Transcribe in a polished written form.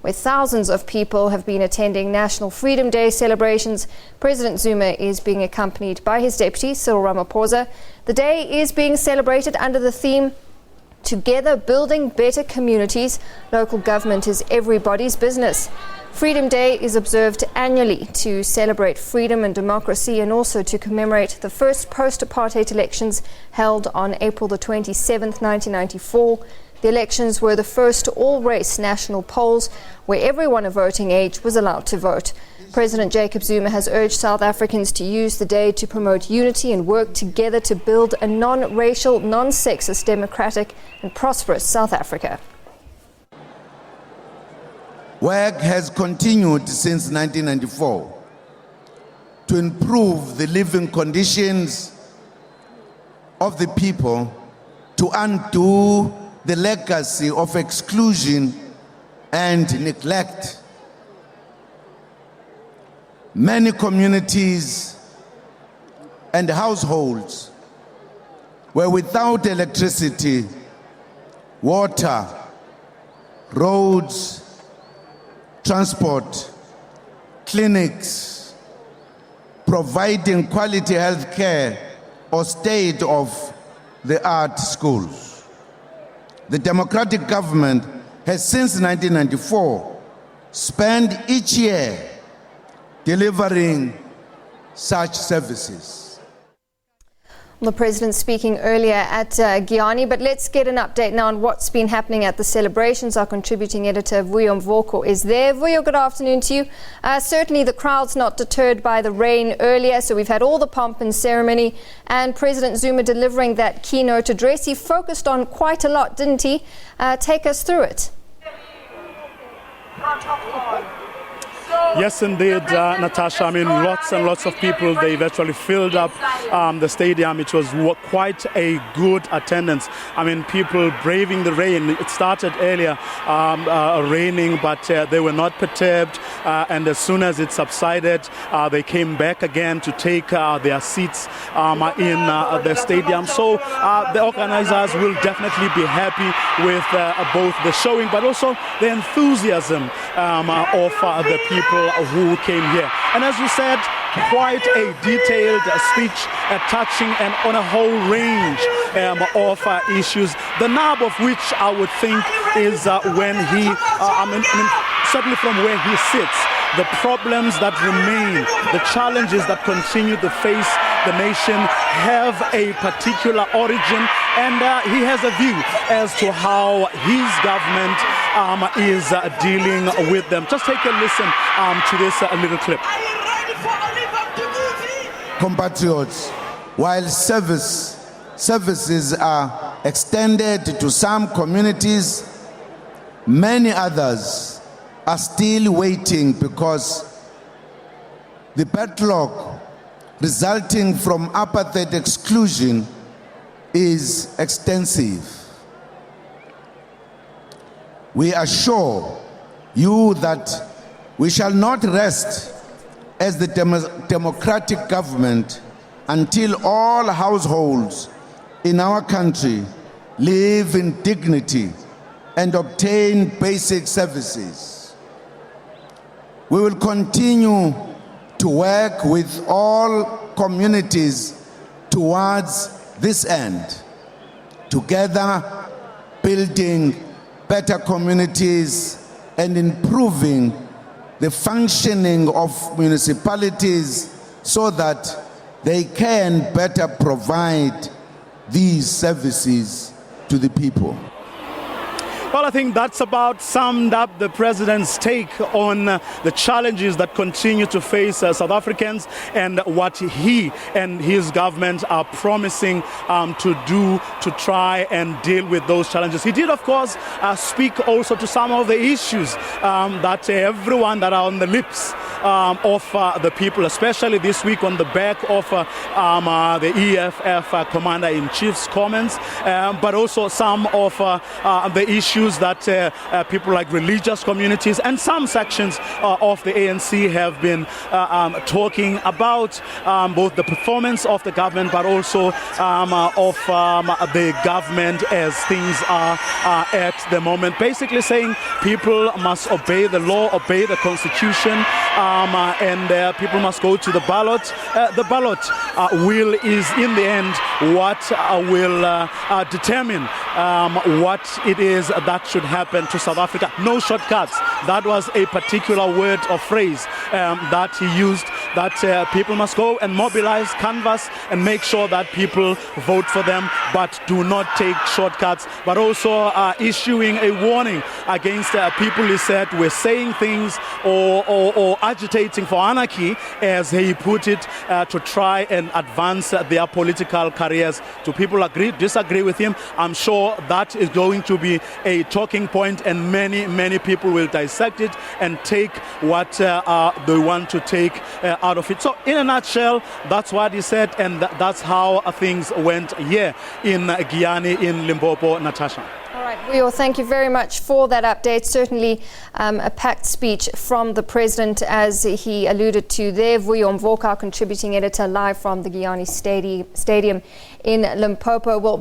where thousands of people have been attending National Freedom Day celebrations. President Zuma is being accompanied by his deputy, Cyril Ramaphosa. The day is being celebrated under the theme, Together Building Better Communities. Local government is everybody's business. Freedom Day is observed annually to celebrate freedom and democracy and also to commemorate the first post-apartheid elections held on April the 27th, 1994. The elections were the first all-race national polls where everyone of voting age was allowed to vote. President Jacob Zuma has urged South Africans to use the day to promote unity and work together to build a non-racial, non-sexist, democratic and prosperous South Africa. Work has continued since 1994 to improve the living conditions of the people, to undo the legacy of exclusion and neglect. Many communities and households were without electricity, water, roads, transport, clinics, providing quality health care or state-of-the-art schools. The democratic government has since 1994 spent each year delivering such services. The President speaking earlier at Giyani, but let's get an update now on what's been happening at the celebrations. Our contributing editor, Vuyo Mvoko, is there. Vuyo, good afternoon to you. Certainly the crowd's not deterred by the rain earlier, so we've had all the pomp and ceremony, and President Zuma delivering that keynote address. He focused on quite a lot, didn't he? Take us through it. Yes, indeed, Natasha. I mean, lots and lots of people, they virtually filled up the stadium. It was quite a good attendance. I mean, people braving the rain. It started earlier raining, but they were not perturbed. And as soon as it subsided, they came back again to take their seats in the stadium. So the organizers will definitely be happy with both the showing, but also the enthusiasm of the people who came here. And as you said, quite a detailed speech touching and on a whole range of issues, the nub of which I would think is when he, certainly from where he sits, the problems that remain, the challenges that continue to face the nation have a particular origin, and he has a view as to how his government is dealing with them. Just take a listen to this little clip. Compatriots, while services are extended to some communities, many others are still waiting because the backlog resulting from apartheid exclusion is extensive. We assure you that we shall not rest as the democratic government until all households in our country live in dignity and obtain basic services. We will continue to work with all communities towards this end, together building better communities and improving the functioning of municipalities so that they can better provide these services to the people. Well, I think that's about summed up the president's take on the challenges that continue to face South Africans and what he and his government are promising to do to try and deal with those challenges. He did, of course, speak also to some of the issues that everyone that are on the lips of the people, especially this week on the back of the EFF Commander-in-Chief's comments, but also some of the issues that people like religious communities and some sections of the ANC have been talking about, both the performance of the government but also of the government as things are at the moment. Basically saying people must obey the law, obey the constitution, and people must go to the ballot. The ballot will is in the end what will determine what it is that should happen to South Africa. No shortcuts. That was a particular word or phrase that he used, that people must go and mobilize, canvass, and make sure that people vote for them, but do not take shortcuts. But also issuing a warning against people he said were saying things or agitating for anarchy, as he put it, to try and advance their political careers. Do people agree, disagree with him? I'm sure that is going to be a talking point, and many people will dissect it and take what they want to take out of it. So in a nutshell, that's what he said, and that's how things went here in Giyani, in Limpopo. Natasha. All right, Vuyo, thank you very much for that update. Certainly a packed speech from the president, as he alluded to there. Vuyo Mvoko, our contributing editor, live from the Giyani Stadium in Limpopo. Well,